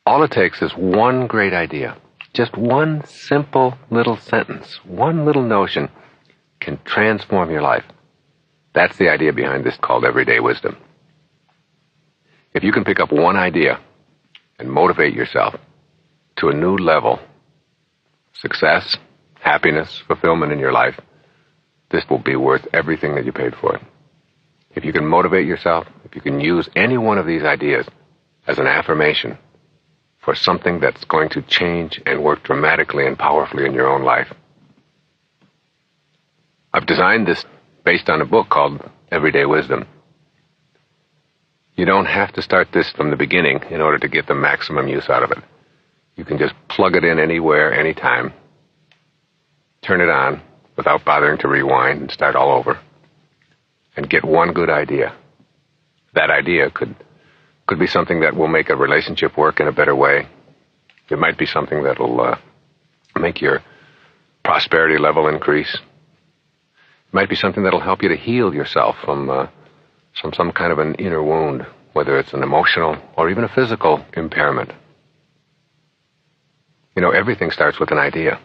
All it takes is one great idea. Just one simple little sentence, one little notion can transform your life. That's the idea behind this called Everyday Wisdom. If you can pick up one idea and motivate yourself to a new level, success, happiness, fulfillment in your life, this will be worth everything that you paid for it. If you can motivate yourself, if you can use any one of these ideas as an affirmation for something that's going to change and work dramatically and powerfully in your own life. I've designed this based on a book called Everyday Wisdom. You don't have to start this from the beginning in order to get the maximum use out of it. You can just plug it in anywhere, anytime, turn it on without bothering to rewind and start all over, and get one good idea. That idea could be something that will make a relationship work in a better way. It might be something that will make your prosperity level increase. It might be something that will help you to heal yourself from some kind of an inner wound, whether it's an emotional or even a physical impairment. You know, everything starts with an idea.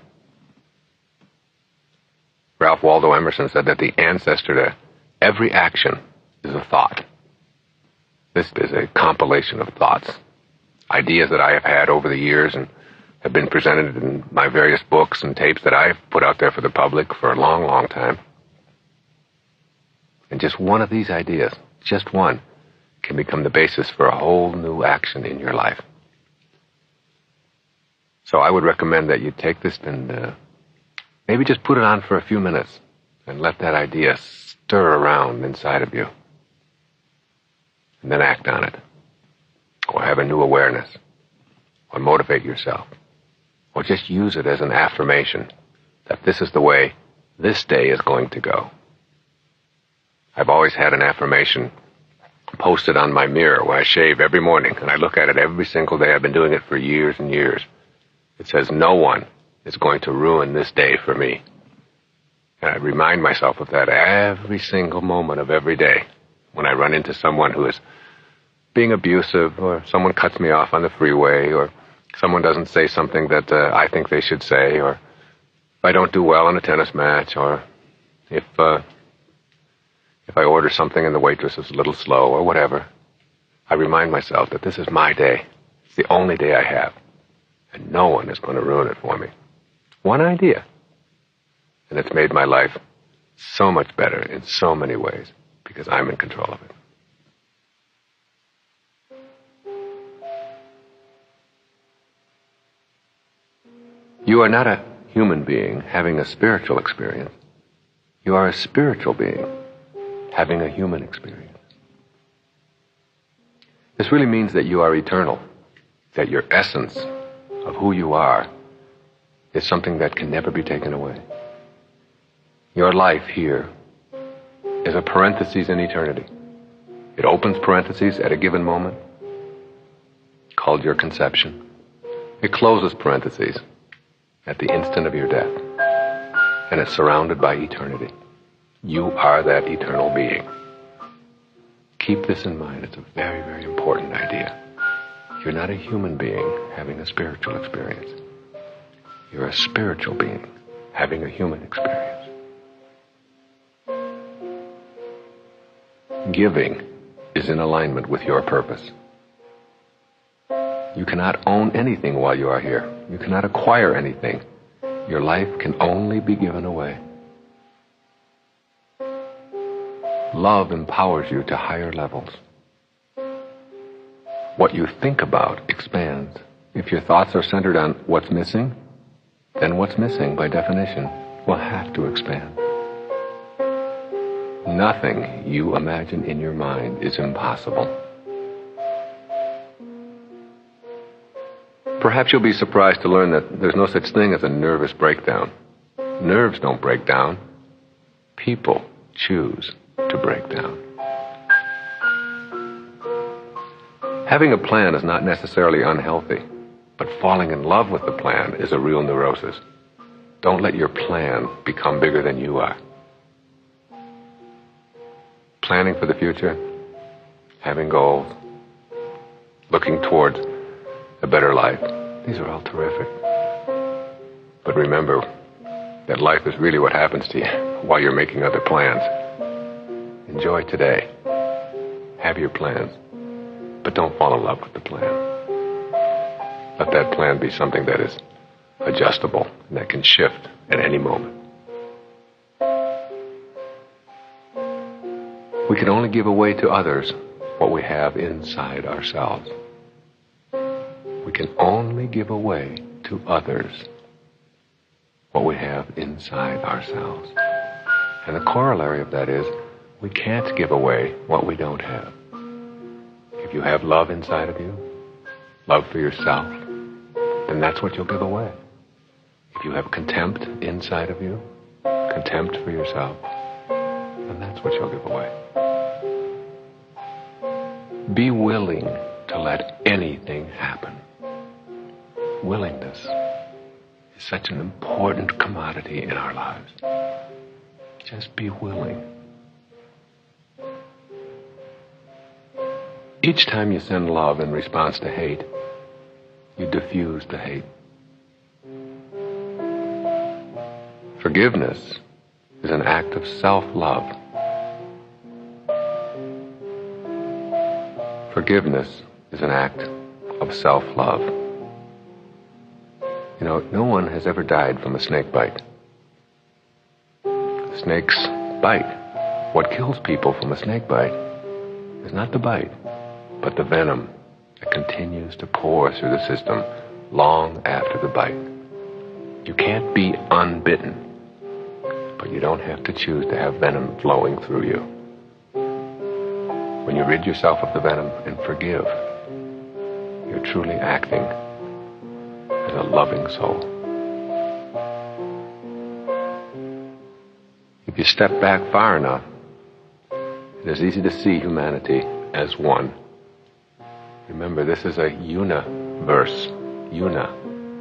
Ralph Waldo Emerson said that the ancestor to every action is a thought. This is a compilation of thoughts, ideas that I have had over the years and have been presented in my various books and tapes that I've put out there for the public for a long, long time. And just one of these ideas, just one, can become the basis for a whole new action in your life. So I would recommend that you take this and maybe just put it on for a few minutes and let that idea stir around inside of you. And then act on it. Or have a new awareness. Or motivate yourself. Or just use it as an affirmation that this is the way this day is going to go. I've always had an affirmation posted on my mirror when I shave every morning, and I look at it every single day. I've been doing it for years and years. It says, no one is going to ruin this day for me. And I remind myself of that every single moment of every day. When I run into someone who is being abusive, or someone cuts me off on the freeway, or someone doesn't say something that I think they should say, or if I don't do well in a tennis match, or if I order something and the waitress is a little slow, or whatever, I remind myself that this is my day. It's the only day I have, and no one is going to ruin it for me. It's one idea, and it's made my life so much better in so many ways. Because I'm in control of it. You are not a human being having a spiritual experience. You are a spiritual being having a human experience. This really means that you are eternal, that your essence of who you are is something that can never be taken away. Your life here is a parenthesis in eternity. It opens parentheses at a given moment, called your conception. It closes parentheses at the instant of your death. And it's surrounded by eternity. You are that eternal being. Keep this in mind. It's a very, very important idea. You're not a human being having a spiritual experience. You're a spiritual being having a human experience. Giving is in alignment with your purpose. You cannot own anything while you are here. You cannot acquire anything. Your life can only be given away. Love empowers you to higher levels. What you think about expands. If your thoughts are centered on what's missing, then what's missing, by definition, will have to expand. Nothing you imagine in your mind is impossible. Perhaps you'll be surprised to learn that there's no such thing as a nervous breakdown. Nerves don't break down. People choose to break down. Having a plan is not necessarily unhealthy, but falling in love with the plan is a real neurosis. Don't let your plan become bigger than you are. Planning for the future, having goals, looking towards a better life. These are all terrific. But remember that life is really what happens to you while you're making other plans. Enjoy today. Have your plans, but don't fall in love with the plan. Let that plan be something that is adjustable and that can shift at any moment. We can only give away to others what we have inside ourselves. We can only give away to others what we have inside ourselves. And the corollary of that is, we can't give away what we don't have. If you have love inside of you, love for yourself, then that's what you'll give away. If you have contempt inside of you, contempt for yourself, then that's what you'll give away. Be willing to let anything happen. Willingness is such an important commodity in our lives. Just be willing. Each time you send love in response to hate, you diffuse the hate. Forgiveness is an act of self-love. Forgiveness is an act of self-love. You know, no one has ever died from a snake bite. Snakes bite. What kills people from a snake bite is not the bite, but the venom that continues to pour through the system long after the bite. You can't be unbitten, but you don't have to choose to have venom flowing through you. When you rid yourself of the venom and forgive, you're truly acting as a loving soul. If you step back far enough, it is easy to see humanity as one. Remember, this is a universe.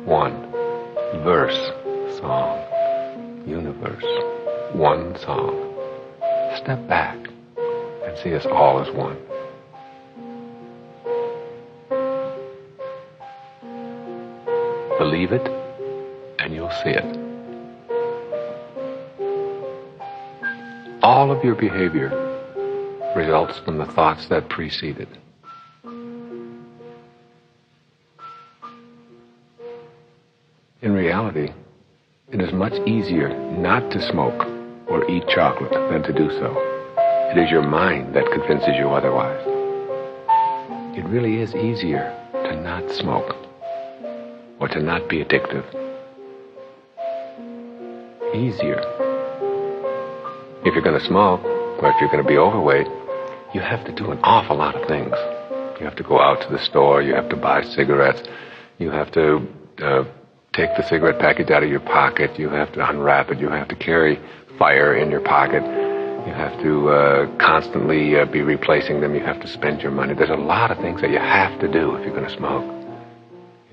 One. Verse, song. Universe. One song. Step back and see us all as one. Believe it, and you'll see it. All of your behavior results from the thoughts that precede it. In reality, it is much easier not to smoke or eat chocolate than to do so. It is your mind that convinces you otherwise. It really is easier to not smoke or to not be addictive. Easier. If you're going to smoke or if you're going to be overweight, you have to do an awful lot of things. You have to go out to the store, you have to buy cigarettes, you have to take the cigarette package out of your pocket, you have to unwrap it, you have to carry fire in your pocket, you have to constantly be replacing them, you have to spend your money. There's a lot of things that you have to do if you're going to smoke.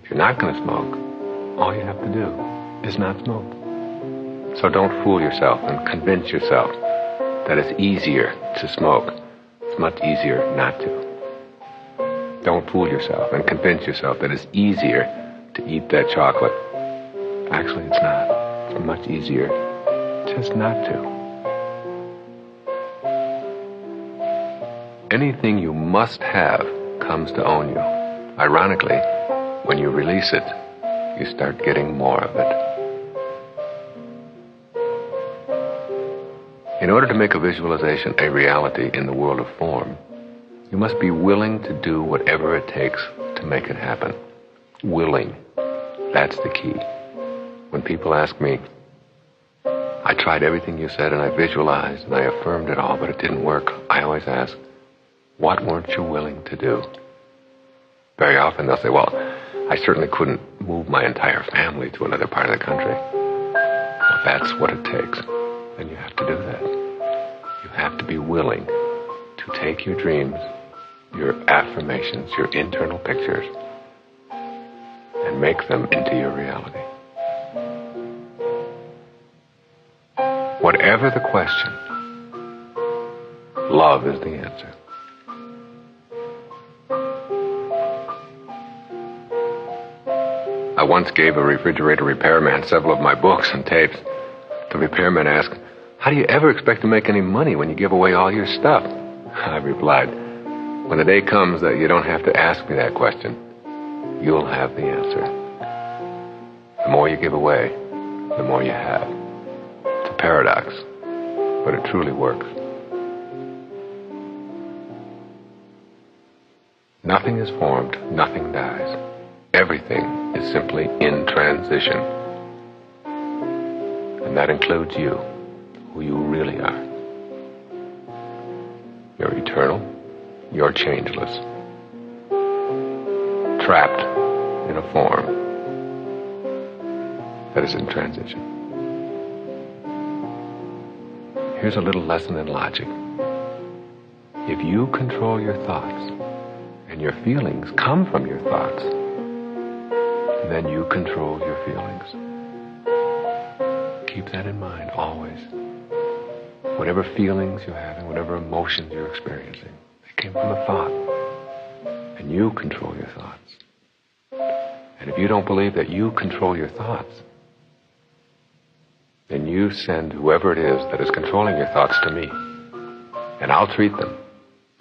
If you're not going to smoke, all you have to do is not smoke. So don't fool yourself and convince yourself that it's easier to smoke. It's much easier not to. Don't fool yourself and convince yourself that it's easier to eat that chocolate. Actually, it's not. It's much easier just not to. Anything you must have comes to own you. Ironically, when you release it, you start getting more of it. In order to make a visualization a reality in the world of form, you must be willing to do whatever it takes to make it happen. Willing. That's the key. When people ask me, I tried everything you said and I visualized and I affirmed it all, but it didn't work, I always ask, what weren't you willing to do? Very often they'll say, well, I certainly couldn't move my entire family to another part of the country. Well, that's what it takes. Then you have to do that. You have to be willing to take your dreams, your affirmations, your internal pictures, and make them into your reality. Whatever the question, love is the answer. once gave a refrigerator repairman several of my books and tapes. The repairman asked, "How do you ever expect to make any money when you give away all your stuff?" I replied, "When the day comes that you don't have to ask me that question, you'll have the answer. The more you give away, the more you have." It's a paradox, but it truly works. Nothing is formed, nothing dies. Everything is simply in transition. And that includes you, who you really are. You're eternal, you're changeless, trapped in a form that is in transition. Here's a little lesson in logic. If you control your thoughts, and your feelings come from your thoughts, then you control your feelings. Keep that in mind always. Whatever feelings you're having, whatever emotions you're experiencing, they came from a thought. And you control your thoughts. And if you don't believe that you control your thoughts, then you send whoever it is that is controlling your thoughts to me. And I'll treat them.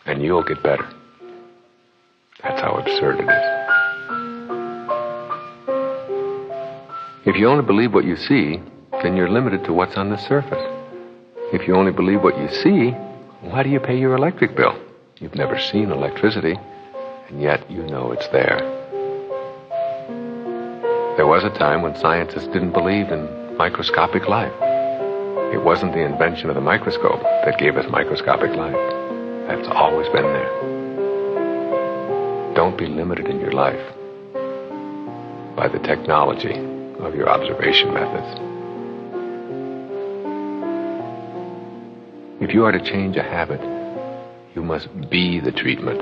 And you'll get better. That's how absurd it is. If you only believe what you see, then you're limited to what's on the surface. If you only believe what you see, why do you pay your electric bill? You've never seen electricity, and yet you know it's there. There was a time when scientists didn't believe in microscopic life. It wasn't the invention of the microscope that gave us microscopic life. That's always been there. Don't be limited in your life by the technology of your observation methods. If you are to change a habit, you must be the treatment.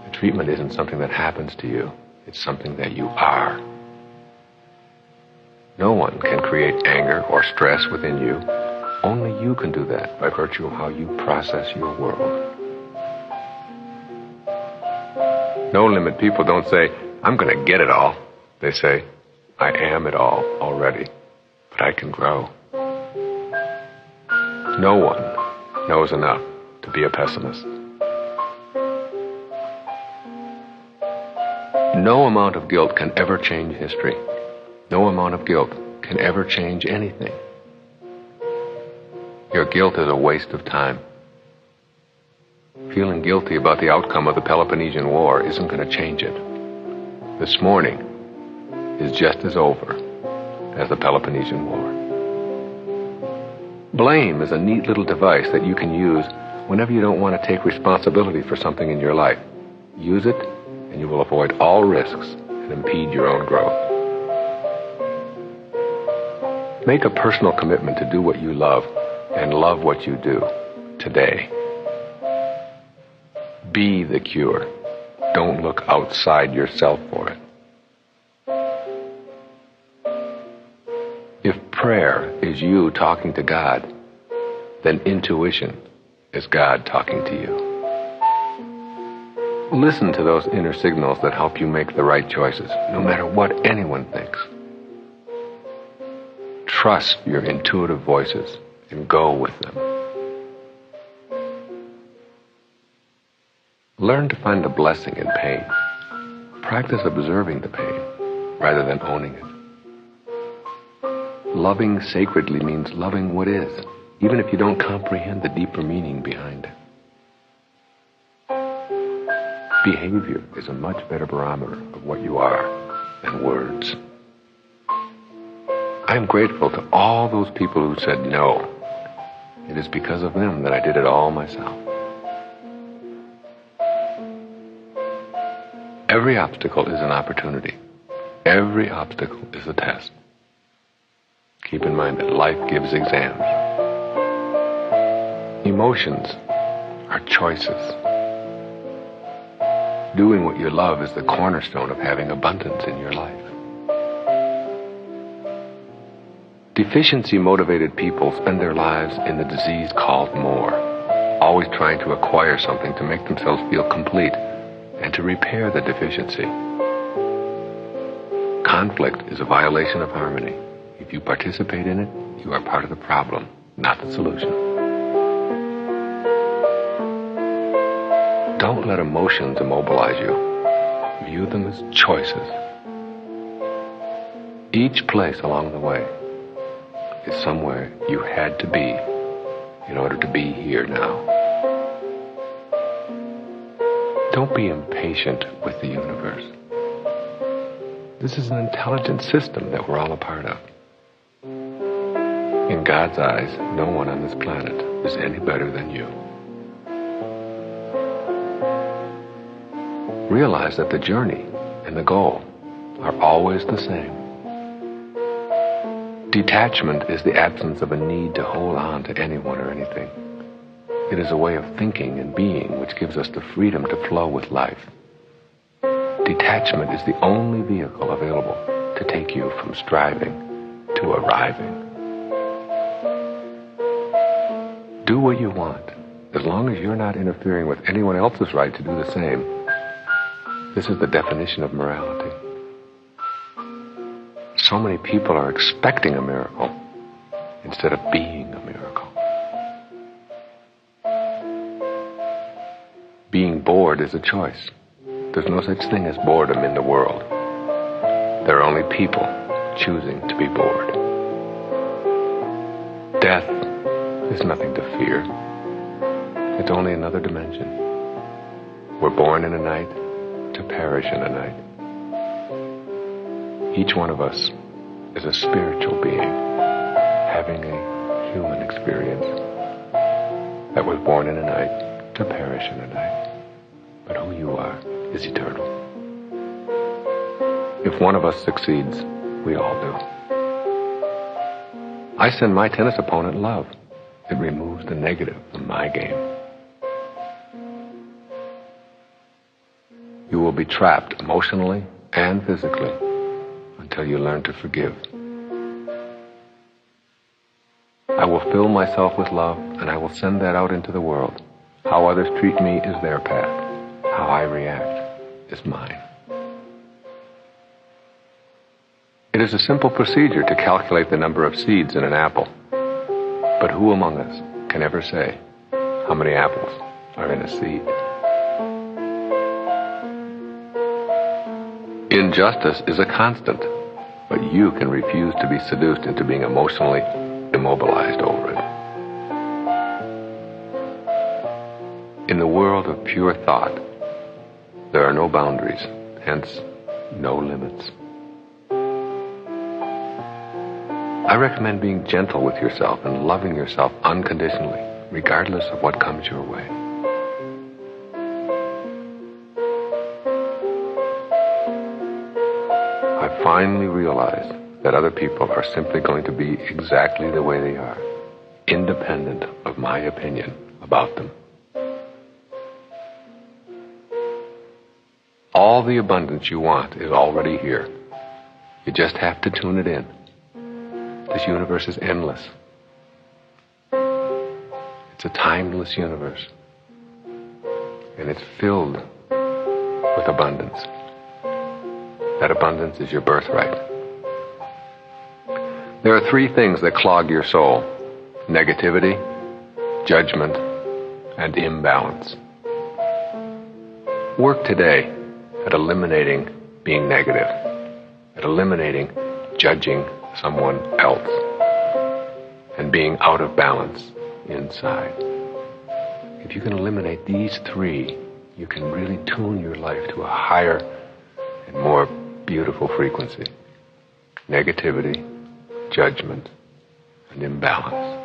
The treatment isn't something that happens to you. It's something that you are. No one can create anger or stress within you. Only you can do that by virtue of how you process your world. No limit people don't say, "I'm going to get it all." They say, "I am it all already, but I can grow." No one knows enough to be a pessimist. No amount of guilt can ever change history. No amount of guilt can ever change anything. Your guilt is a waste of time. Feeling guilty about the outcome of the Peloponnesian War isn't going to change it. This morning is just as over as the Peloponnesian War. Blame is a neat little device that you can use whenever you don't want to take responsibility for something in your life. Use it, and you will avoid all risks and impede your own growth. Make a personal commitment to do what you love and love what you do today. Be the cure. Don't look outside yourself for it. If prayer is you talking to God, then intuition is God talking to you. Listen to those inner signals that help you make the right choices, no matter what anyone thinks. Trust your intuitive voices and go with them. Learn to find the blessing in pain. Practice observing the pain rather than owning it. Loving sacredly means loving what is, even if you don't comprehend the deeper meaning behind it. Behavior is a much better barometer of what you are than words. I am grateful to all those people who said no. It is because of them that I did it all myself. Every obstacle is an opportunity. Every obstacle is a test. Keep in mind that life gives exams. Emotions are choices. Doing what you love is the cornerstone of having abundance in your life. Deficiency-motivated people spend their lives in the disease called more, always trying to acquire something to make themselves feel complete and to repair the deficiency. Conflict is a violation of harmony. If you participate in it, you are part of the problem, not the solution. Don't let emotions immobilize you. View them as choices. Each place along the way is somewhere you had to be in order to be here now. Don't be impatient with the universe. This is an intelligent system that we're all a part of. In God's eyes, no one on this planet is any better than you. Realize that the journey and the goal are always the same. Detachment is the absence of a need to hold on to anyone or anything. It is a way of thinking and being which gives us the freedom to flow with life. Detachment is the only vehicle available to take you from striving to arriving. Do what you want, as long as you're not interfering with anyone else's right to do the same. This is the definition of morality. So many people are expecting a miracle instead of being a miracle. Being bored is a choice. There's no such thing as boredom in the world. There are only people choosing to be bored. Death is nothing to fear. It's only another dimension. We're born in a night to perish in a night. Each one of us is a spiritual being having a human experience that was born in a night to perish in a night. But who you are is eternal. If one of us succeeds, we all do. I send my tennis opponent love. It removes the negative from my game. You will be trapped emotionally and physically until you learn to forgive. I will fill myself with love, and I will send that out into the world. How others treat me is their path. How I react is mine. It is a simple procedure to calculate the number of seeds in an apple. But who among us can ever say how many apples are in a seed? Injustice is a constant, but you can refuse to be seduced into being emotionally immobilized over it. In the world of pure thought, there are no boundaries, hence no limits. I recommend being gentle with yourself and loving yourself unconditionally, regardless of what comes your way. I finally realized that other people are simply going to be exactly the way they are, independent of my opinion about them. All the abundance you want is already here. You just have to tune it in. This universe is endless. It's a timeless universe. And it's filled with abundance. That abundance is your birthright. There are three things that clog your soul: negativity, judgment, and imbalance. Work today at eliminating being negative, at eliminating judging someone else, and being out of balance inside. If you can eliminate these three, you can really tune your life to a higher and more beautiful frequency: negativity, judgment, and imbalance.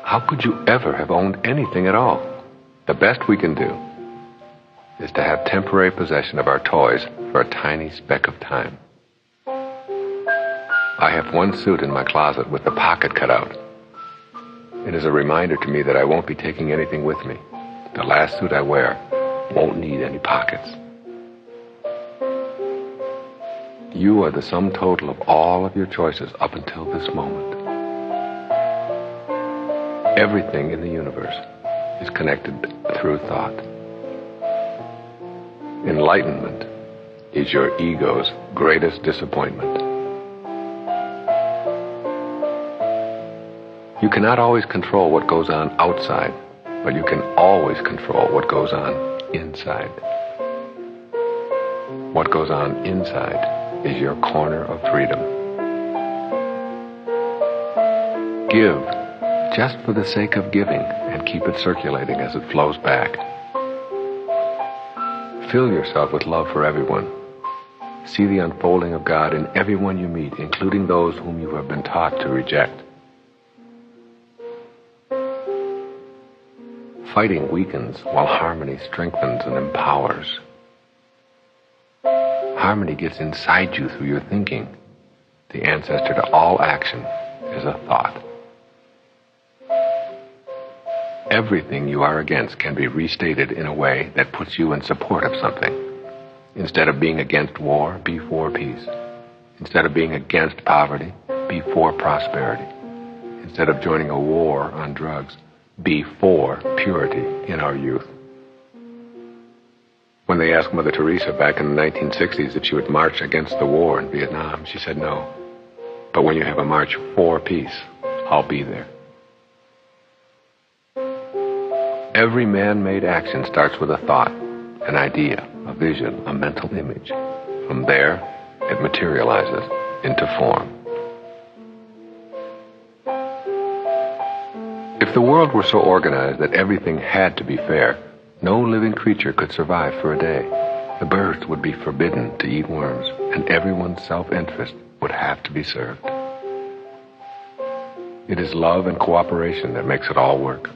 How could you ever have owned anything at all? The best we can do is to have temporary possession of our toys for a tiny speck of time. I have one suit in my closet with the pocket cut out. It is a reminder to me that I won't be taking anything with me. The last suit I wear won't need any pockets. You are the sum total of all of your choices up until this moment. Everything in the universe is connected through thought. Enlightenment is your ego's greatest disappointment. You cannot always control what goes on outside, but you can always control what goes on inside. What goes on inside is your corner of freedom. Give just for the sake of giving and keep it circulating as it flows back. Fill yourself with love for everyone. See the unfolding of God in everyone you meet, including those whom you have been taught to reject. Fighting weakens while harmony strengthens and empowers. Harmony gets inside you through your thinking. The ancestor to all action is a thought. Everything you are against can be restated in a way that puts you in support of something. Instead of being against war, be for peace. Instead of being against poverty, be for prosperity. Instead of joining a war on drugs, be for purity in our youth. When they asked Mother Teresa back in the 1960s if she would march against the war in Vietnam, she said no. But when you have a march for peace, I'll be there. Every man-made action starts with a thought, an idea, a vision, a mental image. From there, it materializes into form. If the world were so organized that everything had to be fair, no living creature could survive for a day. The birds would be forbidden to eat worms, and everyone's self-interest would have to be served. It is love and cooperation that makes it all work.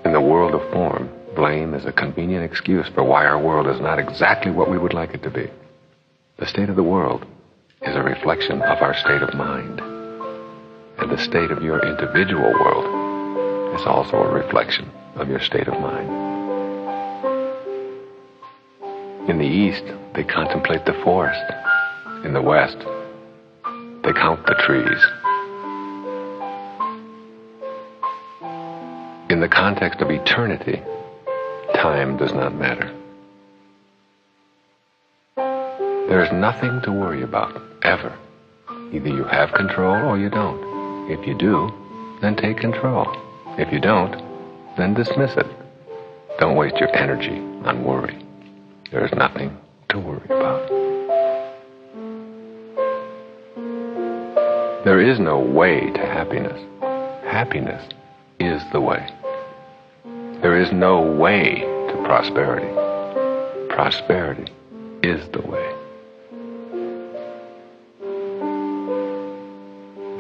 In the world of form, blame is a convenient excuse for why our world is not exactly what we would like it to be. The state of the world is a reflection of our state of mind. And the state of your individual world is also a reflection of your state of mind. In the East, they contemplate the forest. In the West, they count the trees. In the context of eternity, time does not matter. There is nothing to worry about, ever. Either you have control or you don't. If you do, then take control. If you don't, then dismiss it. Don't waste your energy on worry. There is nothing to worry about. There is no way to happiness. Happiness is the way. There is no way to prosperity. Prosperity is the way.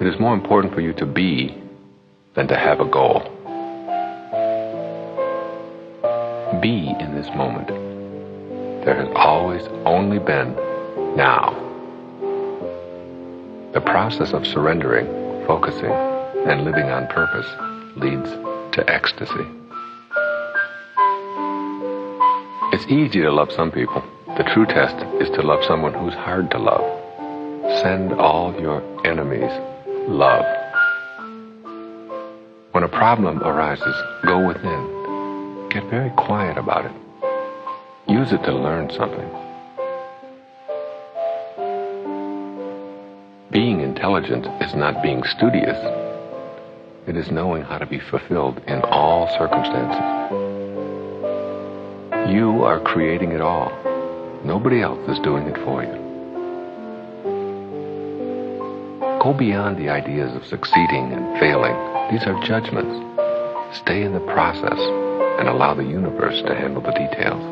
It is more important for you to be than to have a goal. Be in this moment. There has always only been now. The process of surrendering, focusing, and living on purpose leads to ecstasy. It's easy to love some people. The true test is to love someone who's hard to love. Send all your enemies love. When a problem arises, go within. Get very quiet about it. Use it to learn something. Being intelligent is not being studious. It is knowing how to be fulfilled in all circumstances. You are creating it all. Nobody else is doing it for you. Go beyond the ideas of succeeding and failing. These are judgments. Stay in the process and allow the universe to handle the details.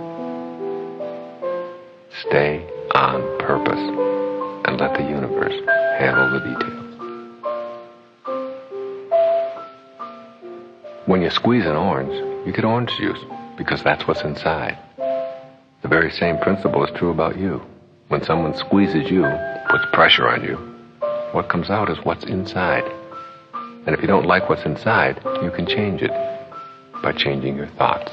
Stay on purpose and let the universe handle the details. When you squeeze an orange, you get orange juice because that's what's inside. The very same principle is true about you. When someone squeezes you, puts pressure on you, what comes out is what's inside. And if you don't like what's inside, you can change it by changing your thoughts.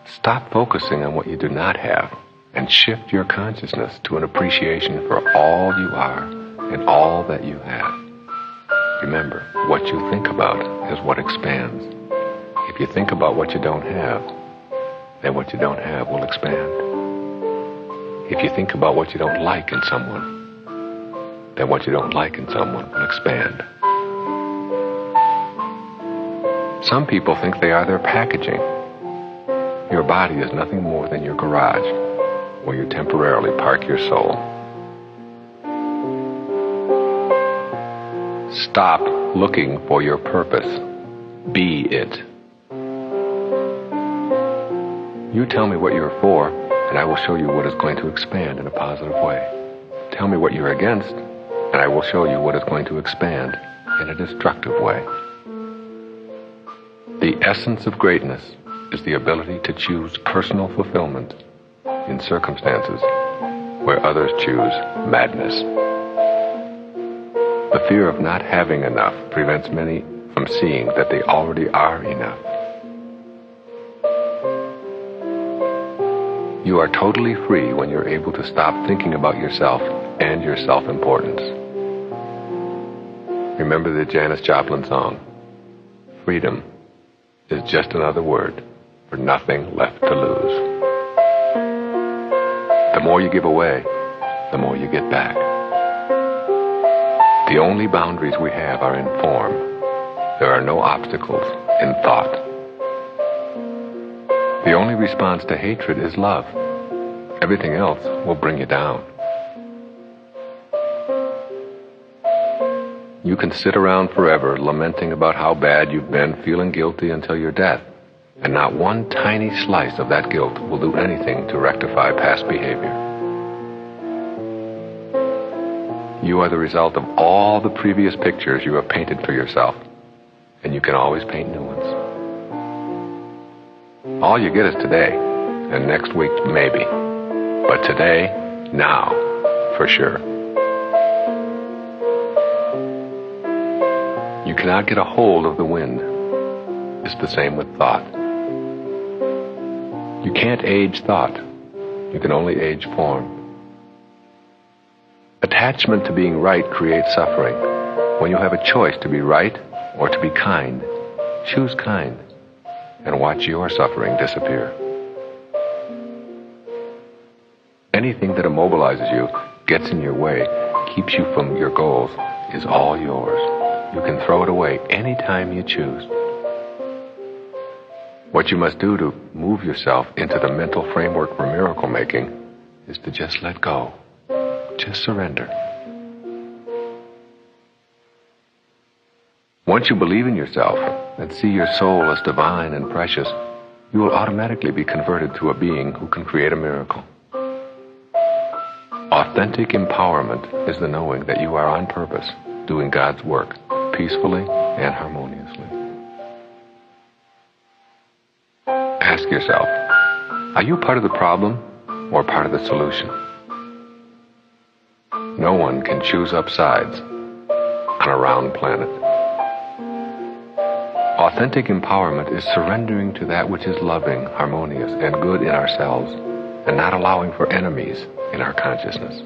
Stop focusing on what you do not have and shift your consciousness to an appreciation for all you are and all that you have. Remember, what you think about is what expands. If you think about what you don't have, then what you don't have will expand. If you think about what you don't like in someone, then what you don't like in someone will expand. Some people think they are their packaging. Your body is nothing more than your garage, where you temporarily park your soul. Stop looking for your purpose. Be it. You tell me what you're for, and I will show you what is going to expand in a positive way. Tell me what you're against, and I will show you what is going to expand in a destructive way. The essence of greatness is the ability to choose personal fulfillment in circumstances where others choose madness. The fear of not having enough prevents many from seeing that they already are enough. You are totally free when you're able to stop thinking about yourself and your self-importance. Remember the Janis Joplin song, "Freedom is just another word for nothing left to lose." The more you give away, the more you get back. The only boundaries we have are in form. There are no obstacles in thought. The only response to hatred is love. Everything else will bring you down. You can sit around forever lamenting about how bad you've been, feeling guilty until your death, and not one tiny slice of that guilt will do anything to rectify past behavior. You are the result of all the previous pictures you have painted for yourself, and you can always paint new ones. All you get is today, and next week maybe. But today, now, for sure. You cannot get a hold of the wind. It's the same with thought. You can't age thought. You can only age form. Attachment to being right creates suffering. When you have a choice to be right or to be kind, choose kind and watch your suffering disappear. Anything that immobilizes you, gets in your way, keeps you from your goals, is all yours. You can throw it away anytime you choose. What you must do to move yourself into the mental framework for miracle making is to just let go. Just surrender. Once you believe in yourself and see your soul as divine and precious, you will automatically be converted to a being who can create a miracle. Authentic empowerment is the knowing that you are on purpose, doing God's work peacefully and harmoniously. Ask yourself, are you part of the problem or part of the solution? No one can choose up sides on a round planet. Authentic empowerment is surrendering to that which is loving, harmonious, and good in ourselves, and not allowing for enemies in our consciousness.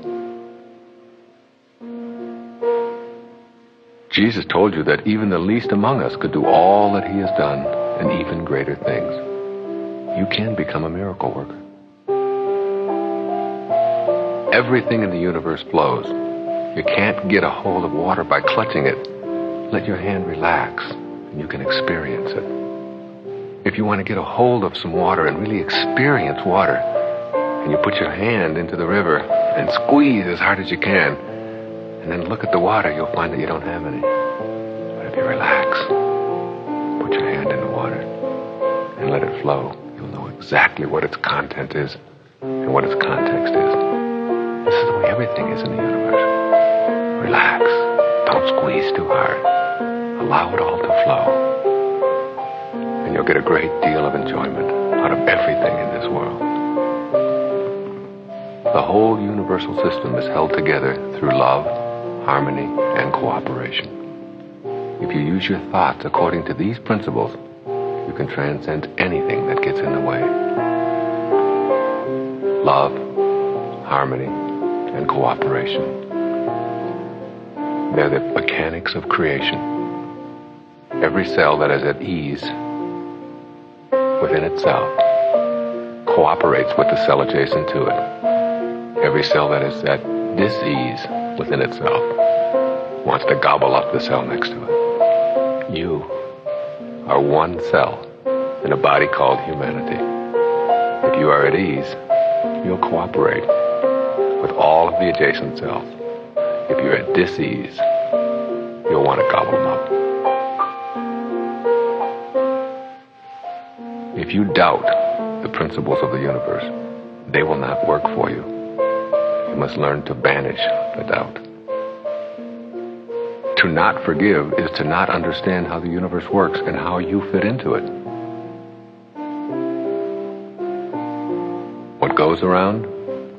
Jesus told you that even the least among us could do all that he has done and even greater things. You can become a miracle worker. Everything in the universe flows. You can't get a hold of water by clutching it. Let your hand relax and you can experience it. If you want to get a hold of some water and really experience water, and you put your hand into the river and squeeze as hard as you can, and then look at the water, you'll find that you don't have any. But if you relax, put your hand in the water and let it flow, you'll know exactly what its content is and what its context is. This is the way everything is in the universe. Relax. Don't squeeze too hard. Allow it all to flow. And you'll get a great deal of enjoyment out of everything in this world. The whole universal system is held together through love, harmony, and cooperation. If you use your thoughts according to these principles, you can transcend anything that gets in the way. Love, harmony, and cooperation. They're the mechanics of creation. Every cell that is at ease within itself cooperates with the cell adjacent to it. Every cell that is at dis-ease within itself wants to gobble up the cell next to it. You are one cell in a body called humanity. If you are at ease, you'll cooperate with all of the adjacent cells. If you're at dis-ease, you'll want to gobble them up. If you doubt the principles of the universe, they will not work for you. You must learn to banish the doubt. To not forgive is to not understand how the universe works and how you fit into it. What goes around,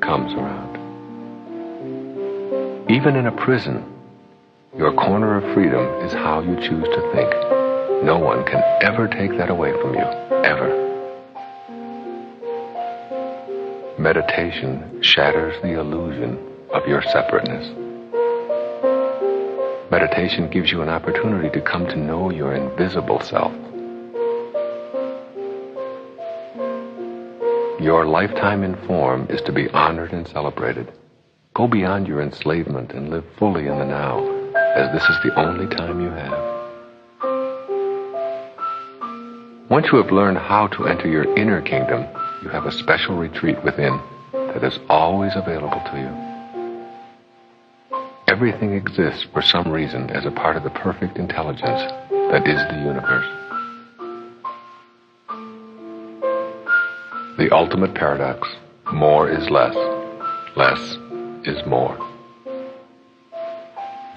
comes around. Even in a prison, your corner of freedom is how you choose to think. No one can ever take that away from you, ever. Meditation shatters the illusion of your separateness. Meditation gives you an opportunity to come to know your invisible self. Your lifetime in form is to be honored and celebrated. Go beyond your enslavement and live fully in the now, as this is the only time you have. Once you have learned how to enter your inner kingdom, you have a special retreat within that is always available to you. Everything exists for some reason as a part of the perfect intelligence that is the universe. The ultimate paradox: more is less, less is more.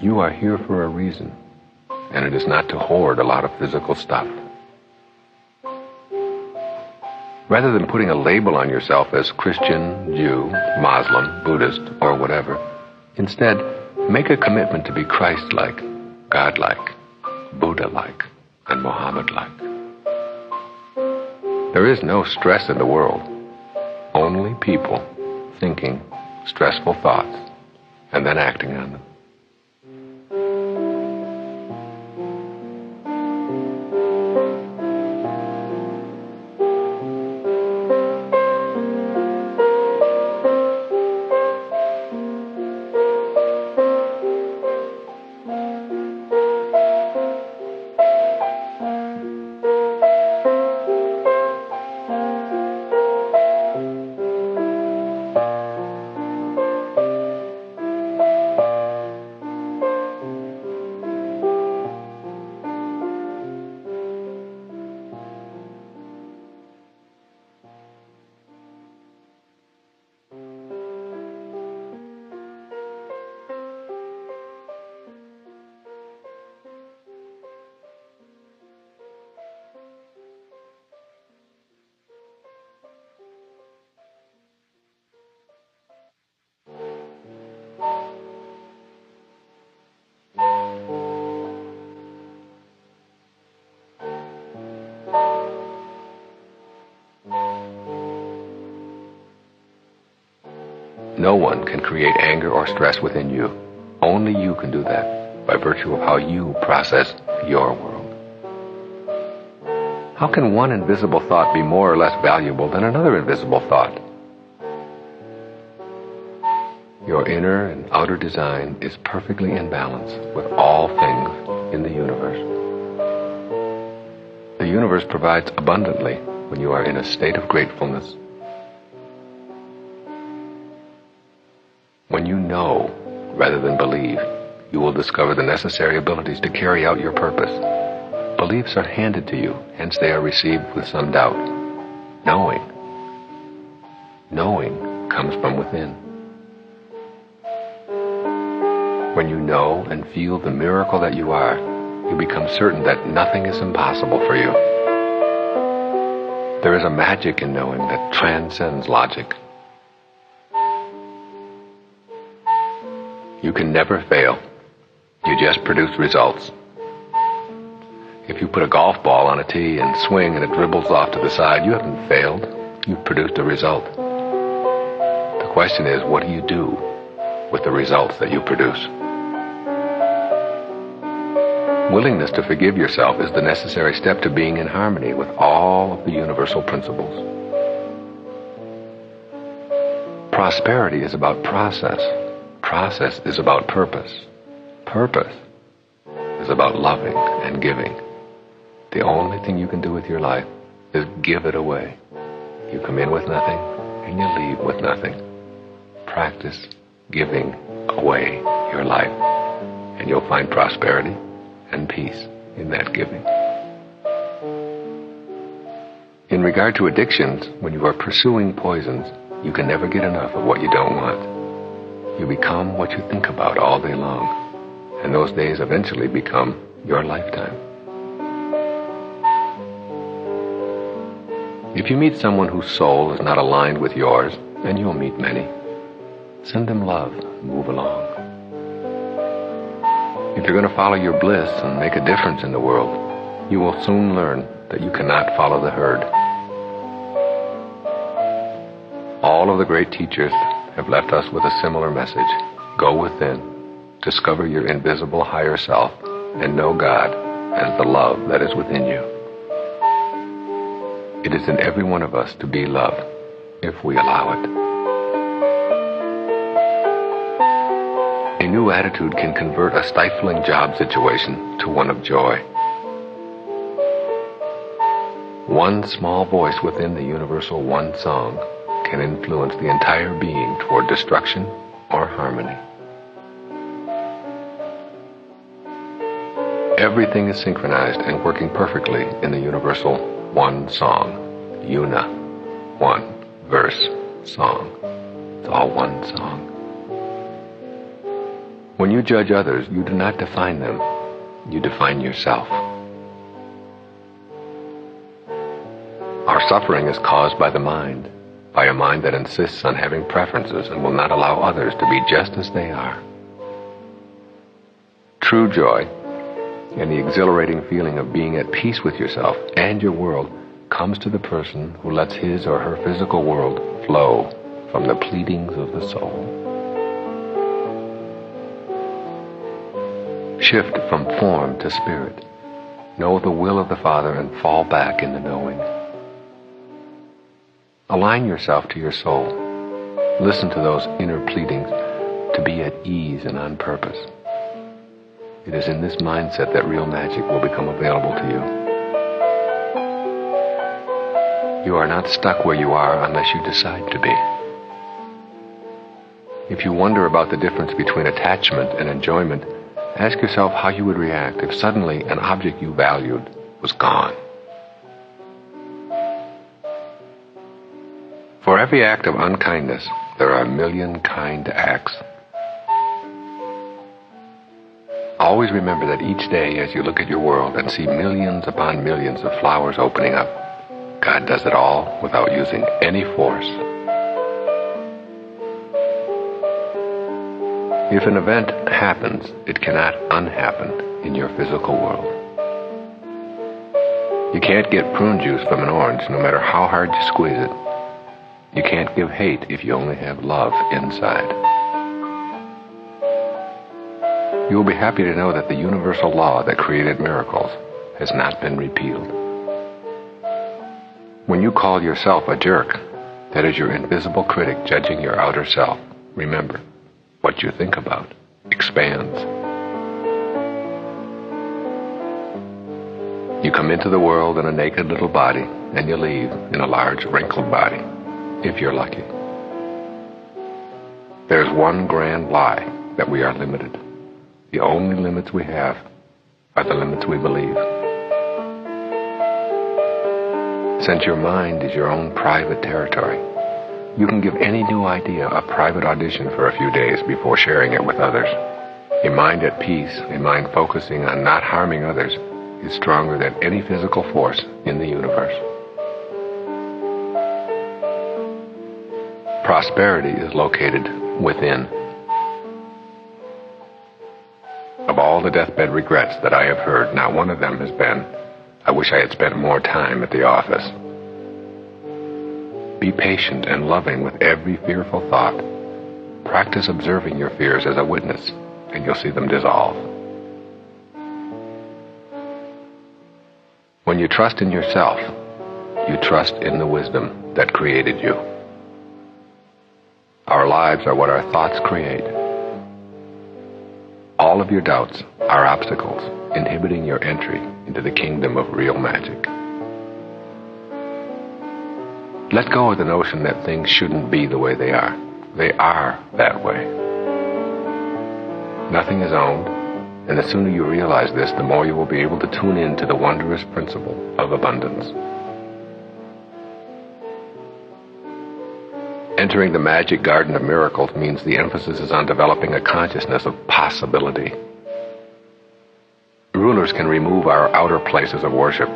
You are here for a reason, and it is not to hoard a lot of physical stuff. Rather than putting a label on yourself as Christian, Jew, Muslim, Buddhist, or whatever, instead, make a commitment to be Christ-like, God-like, Buddha-like, and Muhammad-like. There is no stress in the world, only people thinking stressful thoughts and then acting on them. No one can create anger or stress within you. Only you can do that by virtue of how you process your world. How can one invisible thought be more or less valuable than another invisible thought? Your inner and outer design is perfectly in balance with all things in the universe. The universe provides abundantly when you are in a state of gratefulness. When you know rather than believe, you will discover the necessary abilities to carry out your purpose. Beliefs are handed to you, hence they are received with some doubt. Knowing comes from within. When you know and feel the miracle that you are, you become certain that nothing is impossible for you. There is a magic in knowing that transcends logic. You can never fail. You just produce results. If you put a golf ball on a tee and swing and it dribbles off to the side, you haven't failed. You've produced a result. The question is, what do you do with the results that you produce? Willingness to forgive yourself is the necessary step to being in harmony with all of the universal principles. Prosperity is about process. Process is about purpose. Purpose is about loving and giving. The only thing you can do with your life is give it away. You come in with nothing and you leave with nothing. Practice giving away your life, and you'll find prosperity and peace in that giving. In regard to addictions, when you are pursuing poisons, you can never get enough of what you don't want. You become what you think about all day long, and those days eventually become your lifetime. If you meet someone whose soul is not aligned with yours, and you'll meet many, send them love and move along. If you're going to follow your bliss and make a difference in the world, you will soon learn that you cannot follow the herd. All of the great teachers have left us with a similar message. Go within, discover your invisible higher self, and know God as the love that is within you. It is in every one of us to be love, if we allow it. A new attitude can convert a stifling job situation to one of joy. One small voice within the universal one song can influence the entire being toward destruction or harmony. Everything is synchronized and working perfectly in the universal one song. Una, one verse song. It's all one song. When you judge others, you do not define them. You define yourself. Our suffering is caused by the mind, by a mind that insists on having preferences and will not allow others to be just as they are. True joy and the exhilarating feeling of being at peace with yourself and your world comes to the person who lets his or her physical world flow from the pleadings of the soul. Shift from form to spirit. Know the will of the Father and fall back in the knowing. Align yourself to your soul. Listen to those inner pleadings to be at ease and on purpose. It is in this mindset that real magic will become available to you. You are not stuck where you are unless you decide to be. If you wonder about the difference between attachment and enjoyment, ask yourself how you would react if suddenly an object you valued was gone. For every act of unkindness, there are a million kind acts. Always remember that each day as you look at your world and see millions upon millions of flowers opening up, God does it all without using any force. If an event happens, it cannot unhappen in your physical world. You can't get prune juice from an orange no matter how hard you squeeze it. You can't give hate if you only have love inside. You will be happy to know that the universal law that created miracles has not been repealed. When you call yourself a jerk, that is your invisible critic judging your outer self. Remember, what you think about expands. You come into the world in a naked little body, and you leave in a large wrinkled body, if you're lucky. There's one grand lie, that we are limited. The only limits we have are the limits we believe. Since your mind is your own private territory, you can give any new idea a private audition for a few days before sharing it with others. A mind at peace, a mind focusing on not harming others, is stronger than any physical force in the universe. Prosperity is located within. Of all the deathbed regrets that I have heard, not one of them has been, I wish I had spent more time at the office. Be patient and loving with every fearful thought. Practice observing your fears as a witness, and you'll see them dissolve. When you trust in yourself, you trust in the wisdom that created you. Our lives are what our thoughts create. All of your doubts are obstacles inhibiting your entry into the kingdom of real magic. Let go of the notion that things shouldn't be the way they are. They are that way. Nothing is owned, and the sooner you realize this, the more you will be able to tune in to the wondrous principle of abundance. Entering the magic garden of miracles means the emphasis is on developing a consciousness of possibility. Rulers can remove our outer places of worship,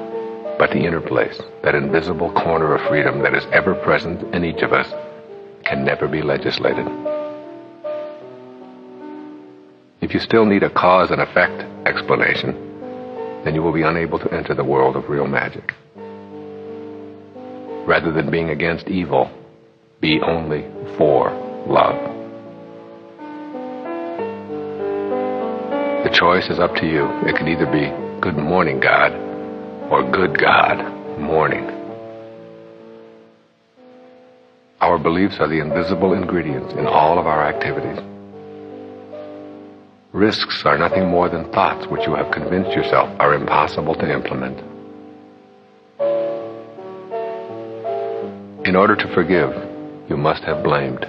but the inner place, that invisible corner of freedom that is ever present in each of us, can never be legislated. If you still need a cause and effect explanation, then you will be unable to enter the world of real magic. Rather than being against evil, be only for love. The choice is up to you. It can either be good morning, God, or good God, morning. Our beliefs are the invisible ingredients in all of our activities. Risks are nothing more than thoughts which you have convinced yourself are impossible to implement. In order to forgive, you must have blamed.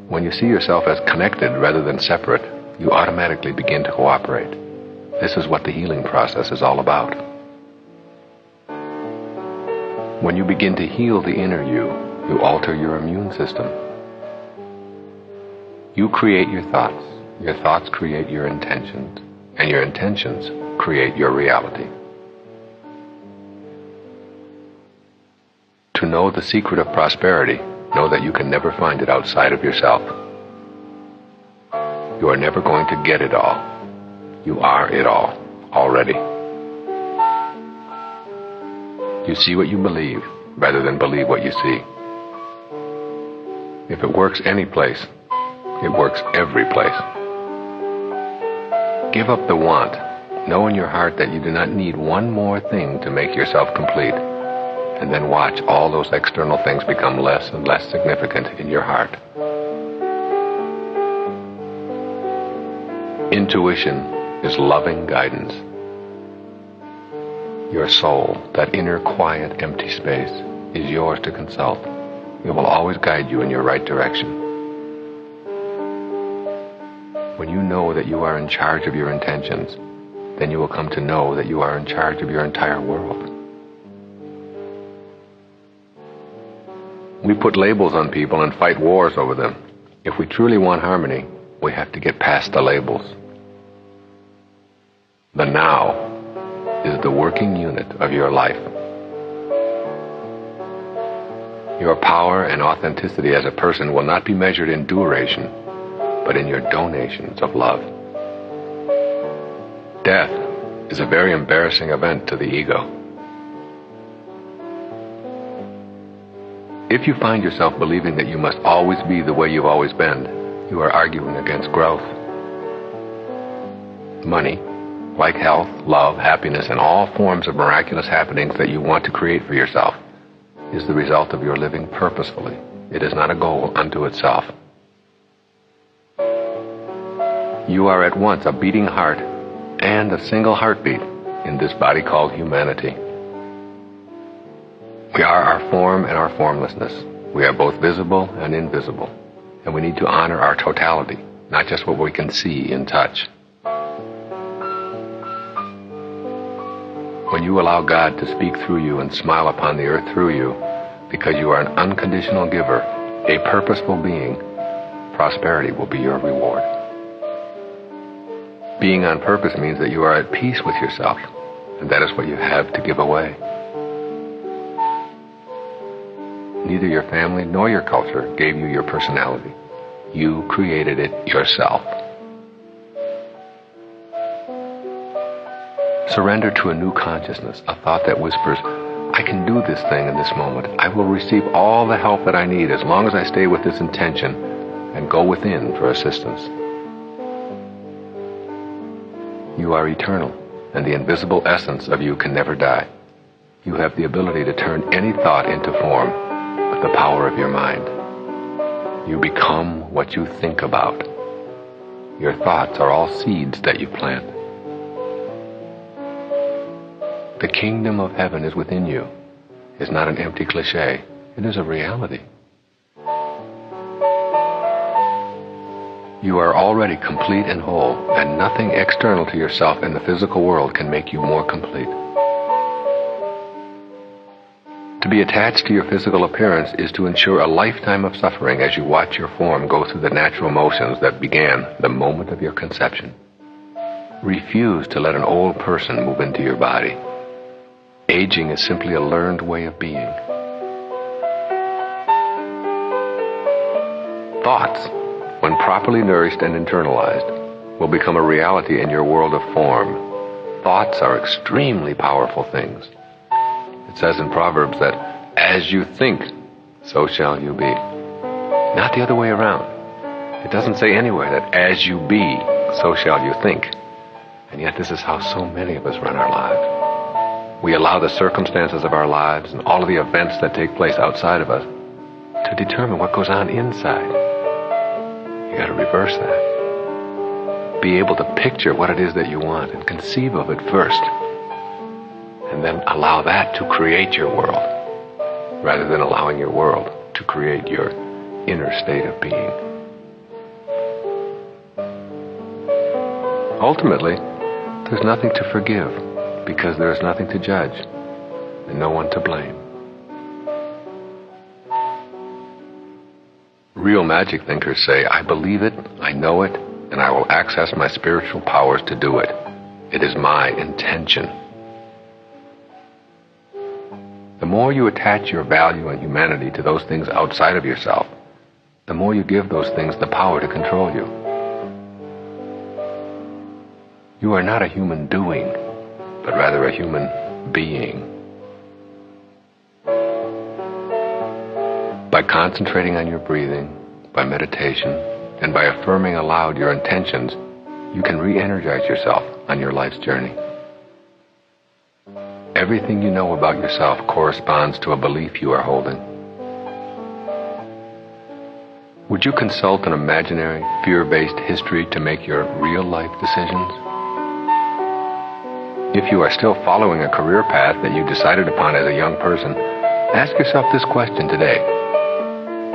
When you see yourself as connected rather than separate, you automatically begin to cooperate. This is what the healing process is all about. When you begin to heal the inner you, you alter your immune system. You create your thoughts create your intentions, and your intentions create your reality. To know the secret of prosperity, know that you can never find it outside of yourself. You are never going to get it all. You are it all, already. You see what you believe, rather than believe what you see. If it works any place, it works every place. Give up the want. Know in your heart that you do not need one more thing to make yourself complete. And then watch all those external things become less and less significant in your heart. Intuition is loving guidance. Your soul, that inner quiet, empty space, is yours to consult. It will always guide you in your right direction. When you know that you are in charge of your intentions, then you will come to know that you are in charge of your entire world. We put labels on people and fight wars over them. If we truly want harmony, we have to get past the labels. The now is the working unit of your life. Your power and authenticity as a person will not be measured in duration, but in your donations of love. Death is a very embarrassing event to the ego. If you find yourself believing that you must always be the way you've always been, you are arguing against growth. Money, like health, love, happiness, and all forms of miraculous happenings that you want to create for yourself, is the result of your living purposefully. It is not a goal unto itself. You are at once a beating heart and a single heartbeat in this body called humanity. We are our form and our formlessness. We are both visible and invisible, and we need to honor our totality, not just what we can see and touch. When you allow God to speak through you and smile upon the earth through you, because you are an unconditional giver, a purposeful being, prosperity will be your reward. Being on purpose means that you are at peace with yourself, and that is what you have to give away. Neither your family nor your culture gave you your personality. You created it yourself. Surrender to a new consciousness, a thought that whispers, I can do this thing in this moment. I will receive all the help that I need as long as I stay with this intention and go within for assistance. You are eternal, and the invisible essence of you can never die. You have the ability to turn any thought into form with the power of your mind. You become what you think about. Your thoughts are all seeds that you plant. The kingdom of heaven is within you. It's not an empty cliche. It is a reality. You are already complete and whole, and nothing external to yourself in the physical world can make you more complete. To be attached to your physical appearance is to ensure a lifetime of suffering as you watch your form go through the natural motions that began the moment of your conception. Refuse to let an old person move into your body. Aging is simply a learned way of being. Thoughts, when properly nourished and internalized, will become a reality in your world of form. Thoughts are extremely powerful things. It says in Proverbs that, as you think, so shall you be. Not the other way around. It doesn't say anywhere that as you be, so shall you think. And yet this is how so many of us run our lives. We allow the circumstances of our lives and all of the events that take place outside of us to determine what goes on inside. You got to reverse that. Be able to picture what it is that you want and conceive of it first. And then allow that to create your world, rather than allowing your world to create your inner state of being. Ultimately, there's nothing to forgive, because there is nothing to judge and no one to blame. Real magic thinkers say, I believe it, I know it, and I will access my spiritual powers to do it. It is my intention. The more you attach your value and humanity to those things outside of yourself, the more you give those things the power to control you. You are not a human doing, but rather a human being. By concentrating on your breathing, by meditation, and by affirming aloud your intentions, you can re-energize yourself on your life's journey. Everything you know about yourself corresponds to a belief you are holding. Would you consult an imaginary, fear-based history to make your real-life decisions? If you are still following a career path that you decided upon as a young person, ask yourself this question today.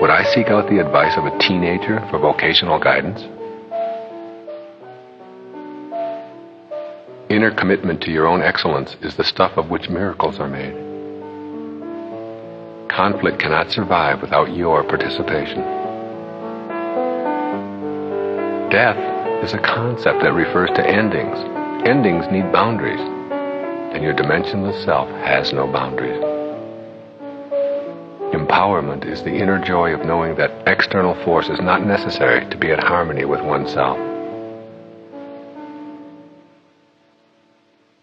Would I seek out the advice of a teenager for vocational guidance? Inner commitment to your own excellence is the stuff of which miracles are made. Conflict cannot survive without your participation. Death is a concept that refers to endings. Endings need boundaries, and your dimensionless self has no boundaries. Empowerment is the inner joy of knowing that external force is not necessary to be at harmony with oneself.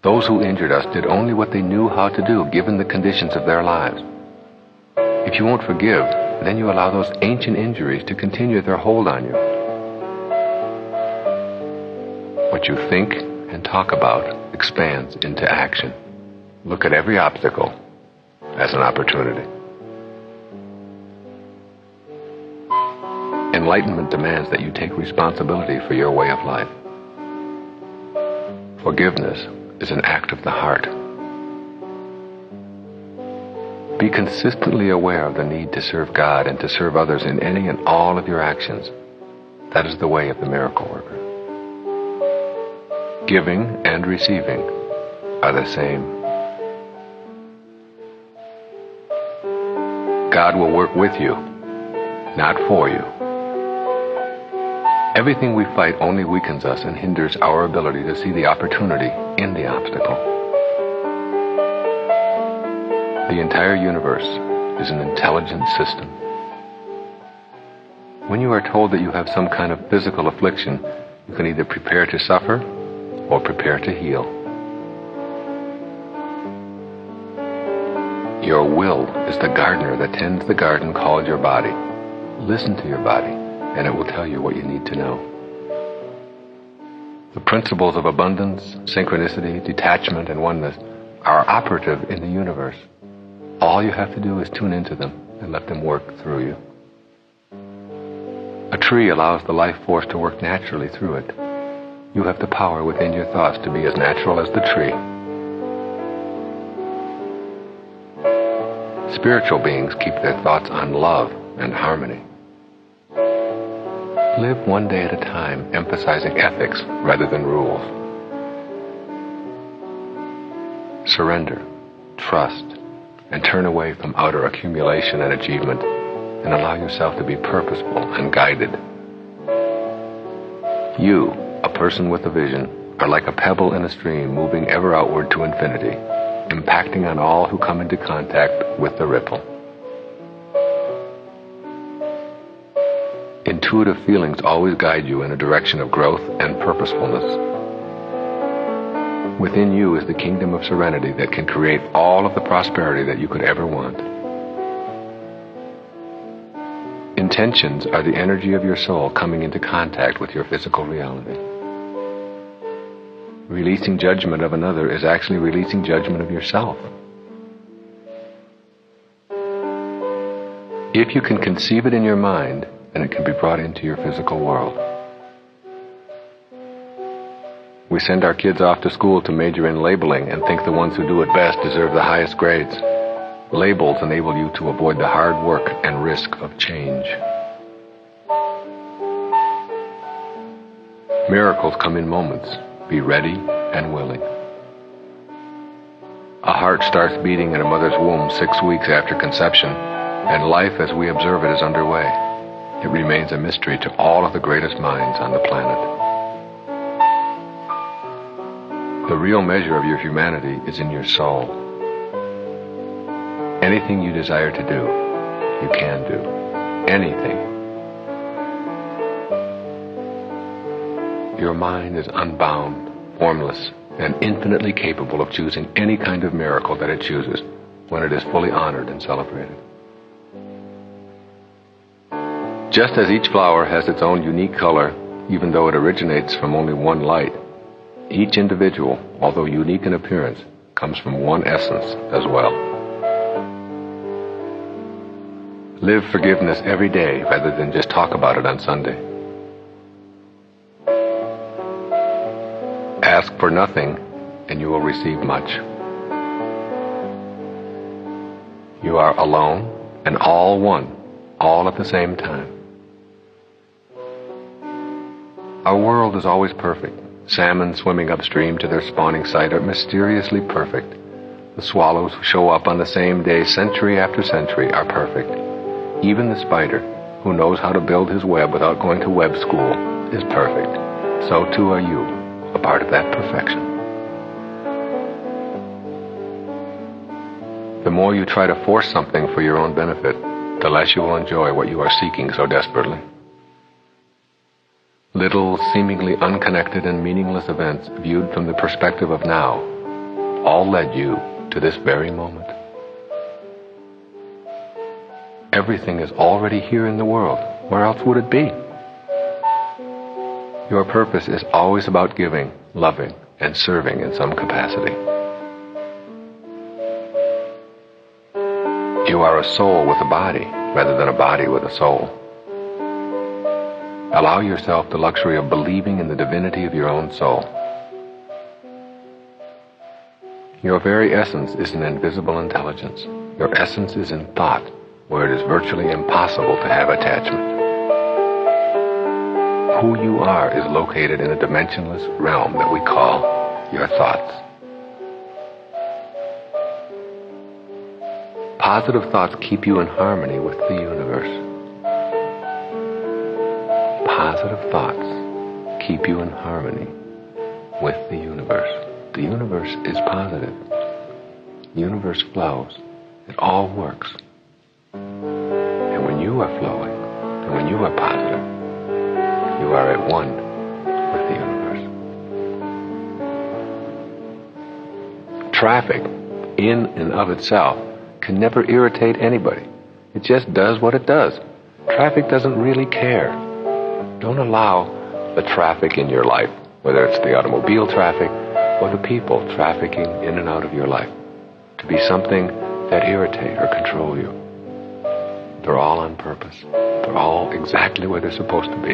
Those who injured us did only what they knew how to do given the conditions of their lives. If you won't forgive, then you allow those ancient injuries to continue their hold on you. What you think and talk about expands into action. Look at every obstacle as an opportunity. Enlightenment demands that you take responsibility for your way of life. Forgiveness is an act of the heart. Be consistently aware of the need to serve God and to serve others in any and all of your actions. That is the way of the miracle worker. Giving and receiving are the same. God will work with you, not for you. Everything we fight only weakens us and hinders our ability to see the opportunity in the obstacle. The entire universe is an intelligent system. When you are told that you have some kind of physical affliction, you can either prepare to suffer or prepare to heal. Your will is the gardener that tends the garden called your body. Listen to your body, and it will tell you what you need to know. The principles of abundance, synchronicity, detachment, and oneness are operative in the universe. All you have to do is tune into them and let them work through you. A tree allows the life force to work naturally through it. You have the power within your thoughts to be as natural as the tree. Spiritual beings keep their thoughts on love and harmony. Live one day at a time, emphasizing ethics rather than rules. Surrender, trust, and turn away from outer accumulation and achievement, and allow yourself to be purposeful and guided. You, a person with a vision, are like a pebble in a stream moving ever outward to infinity, impacting on all who come into contact with the ripple. Intuitive feelings always guide you in a direction of growth and purposefulness. Within you is the kingdom of serenity that can create all of the prosperity that you could ever want. Intentions are the energy of your soul coming into contact with your physical reality. Releasing judgment of another is actually releasing judgment of yourself. If you can conceive it in your mind, then it can be brought into your physical world. We send our kids off to school to major in labeling and think the ones who do it best deserve the highest grades. Labels enable you to avoid the hard work and risk of change. Miracles come in moments. Be ready and willing. A heart starts beating in a mother's womb 6 weeks after conception, and life as we observe it is underway. It remains a mystery to all of the greatest minds on the planet. The real measure of your humanity is in your soul. Anything you desire to do, you can do. Anything. Your mind is unbound, formless, and infinitely capable of choosing any kind of miracle that it chooses when it is fully honored and celebrated. Just as each flower has its own unique color, even though it originates from only one light, each individual, although unique in appearance, comes from one essence as well. Live forgiveness every day rather than just talk about it on Sunday. Ask for nothing and you will receive much. You are alone and all one, all at the same time. Our world is always perfect. Salmon swimming upstream to their spawning site are mysteriously perfect. The swallows who show up on the same day century after century are perfect. Even the spider, who knows how to build his web without going to web school, is perfect. So too are you, a part of that perfection. The more you try to force something for your own benefit, the less you will enjoy what you are seeking so desperately. Little, seemingly unconnected and meaningless events viewed from the perspective of now all led you to this very moment. Everything is already here in the world. Where else would it be? Your purpose is always about giving, loving, and serving in some capacity. You are a soul with a body rather than a body with a soul. Allow yourself the luxury of believing in the divinity of your own soul. Your very essence is an invisible intelligence. Your essence is in thought, where it is virtually impossible to have attachment. Who you are is located in a dimensionless realm that we call your thoughts. Positive thoughts keep you in harmony with the universe. Positive thoughts keep you in harmony with the universe. The universe is positive. The universe flows. It all works. And when you are flowing, and when you are positive, you are at one with the universe. Traffic, in and of itself, can never irritate anybody. It just does what it does. Traffic doesn't really care. Don't allow the traffic in your life whether it's the automobile traffic or the people trafficking in and out of your life, to be something that irritate or control you. They're all on purpose. They're all exactly where they're supposed to be.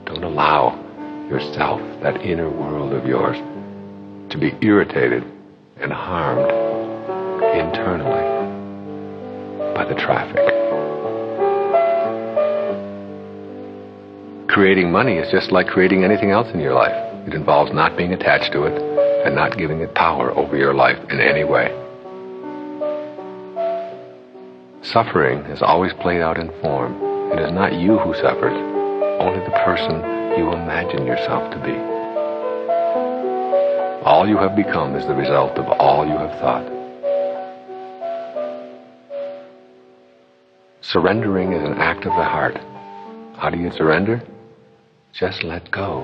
Don't allow yourself, that inner world of yours, to be irritated and harmed internally by the traffic. Creating money is just like creating anything else in your life. It involves not being attached to it and not giving it power over your life in any way. Suffering is always played out in form. It is not you who suffers, only the person you imagine yourself to be. All you have become is the result of all you have thought. Surrendering is an act of the heart. How do you surrender? Just let go.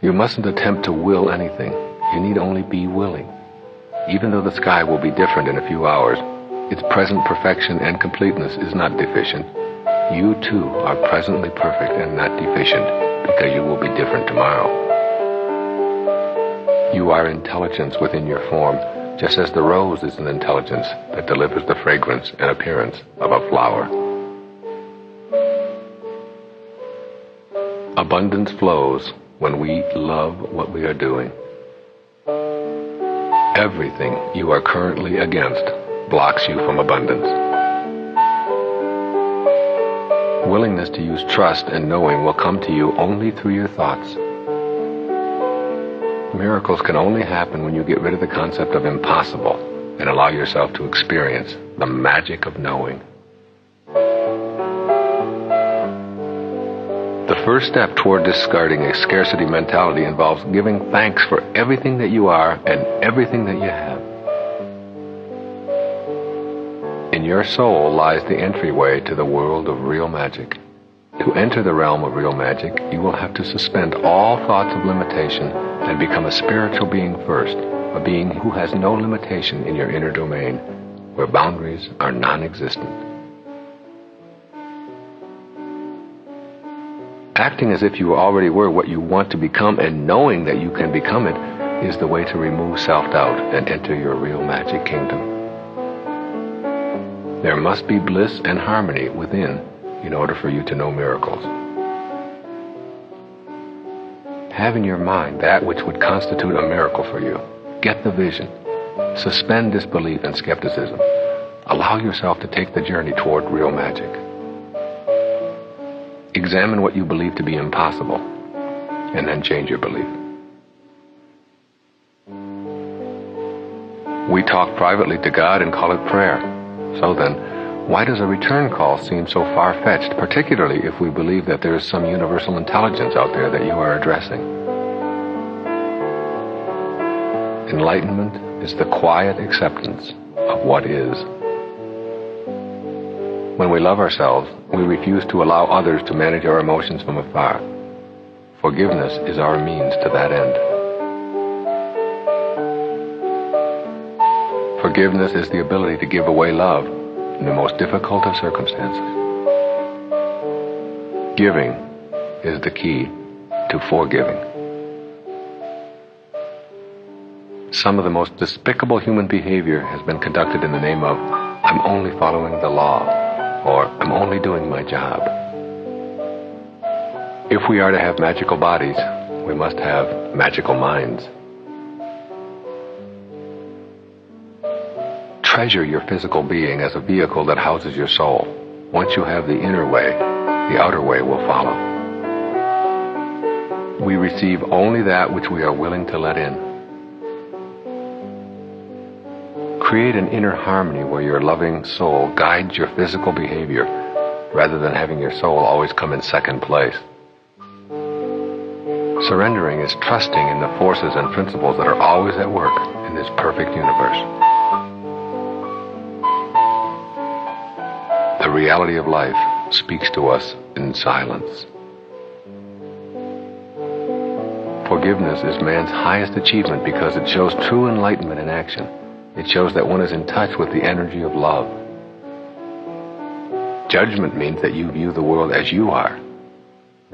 You mustn't attempt to will anything. You need only be willing. Even though the sky will be different in a few hours, its present perfection and completeness is not deficient. You too are presently perfect and not deficient, because you will be different tomorrow. You are intelligence within your form, just as the rose is an intelligence that delivers the fragrance and appearance of a flower. Abundance flows when we love what we are doing. Everything you are currently against blocks you from abundance. Willingness to use trust and knowing will come to you only through your thoughts. Miracles can only happen when you get rid of the concept of impossible and allow yourself to experience the magic of knowing. The first step toward discarding a scarcity mentality involves giving thanks for everything that you are and everything that you have. In your soul lies the entryway to the world of real magic. To enter the realm of real magic, you will have to suspend all thoughts of limitation and become a spiritual being first, a being who has no limitation in your inner domain, where boundaries are non-existent. Acting as if you already were what you want to become and knowing that you can become it is the way to remove self-doubt and enter your real magic kingdom. There must be bliss and harmony within in order for you to know miracles. Have in your mind that which would constitute a miracle for you. Get the vision. Suspend disbelief and skepticism. Allow yourself to take the journey toward real magic. Examine what you believe to be impossible, and then change your belief. We talk privately to God and call it prayer. So then, why does a return call seem so far-fetched, particularly if we believe that there is some universal intelligence out there that you are addressing? Enlightenment is the quiet acceptance of what is. When we love ourselves, we refuse to allow others to manage our emotions from afar. Forgiveness is our means to that end. Forgiveness is the ability to give away love in the most difficult of circumstances. Giving is the key to forgiving. Some of the most despicable human behavior has been conducted in the name of, I'm only following the law, or I'm only doing my job. If we are to have magical bodies, we must have magical minds. Treasure your physical being as a vehicle that houses your soul. Once you have the inner way, the outer way will follow. We receive only that which we are willing to let in. Create an inner harmony where your loving soul guides your physical behavior rather than having your soul always come in second place. Surrendering is trusting in the forces and principles that are always at work in this perfect universe. The reality of life speaks to us in silence. Forgiveness is man's highest achievement because it shows true enlightenment in action. It shows that one is in touch with the energy of love. Judgment means that you view the world as you are.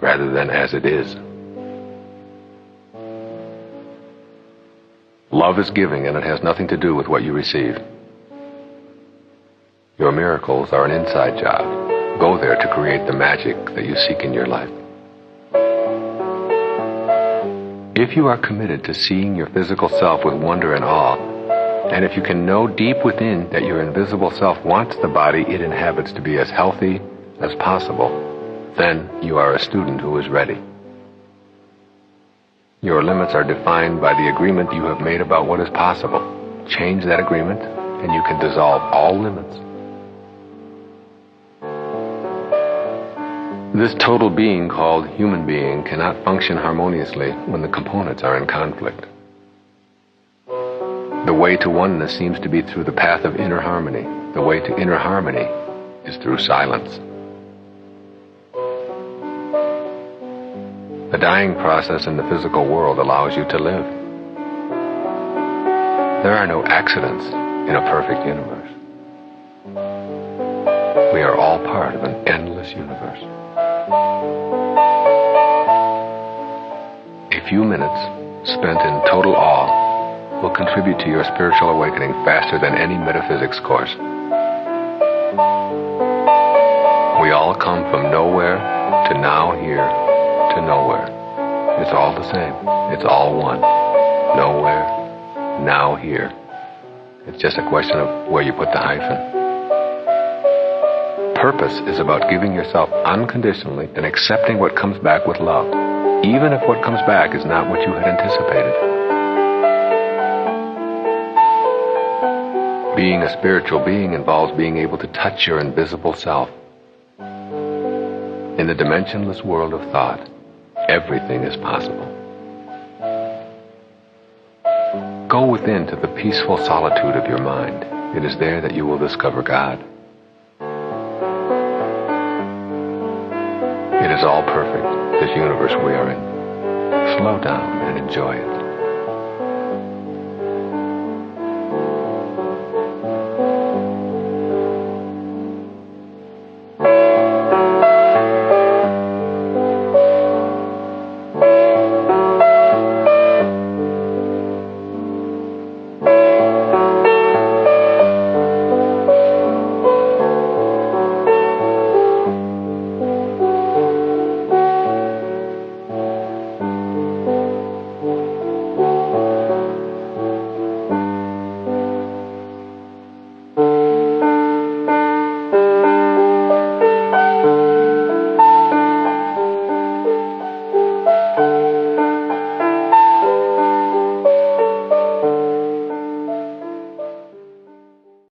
rather than as it is. Love is giving, and it has nothing to do with what you receive. Your miracles are an inside job. Go there to create the magic that you seek in your life. If you are committed to seeing your physical self with wonder and awe, and if you can know deep within that your invisible self wants the body it inhabits to be as healthy as possible, then you are a student who is ready. Your limits are defined by the agreement you have made about what is possible. Change that agreement, and you can dissolve all limits. This total being called human being cannot function harmoniously when the components are in conflict. The way to oneness seems to be through the path of inner harmony. The way to inner harmony is through silence. The dying process in the physical world allows you to live. There are no accidents in a perfect universe. We are all part of an endless universe. A few minutes spent in total awe will contribute to your spiritual awakening faster than any metaphysics course. We all come from nowhere to now here to nowhere. It's all the same. It's all one. Nowhere, now here. It's just a question of where you put the hyphen. Purpose is about giving yourself unconditionally and accepting what comes back with love, even if what comes back is not what you had anticipated. Being a spiritual being involves being able to touch your invisible self. In the dimensionless world of thought, everything is possible. Go within to the peaceful solitude of your mind. It is there that you will discover God. It is all perfect, this universe we are in. Slow down and enjoy it.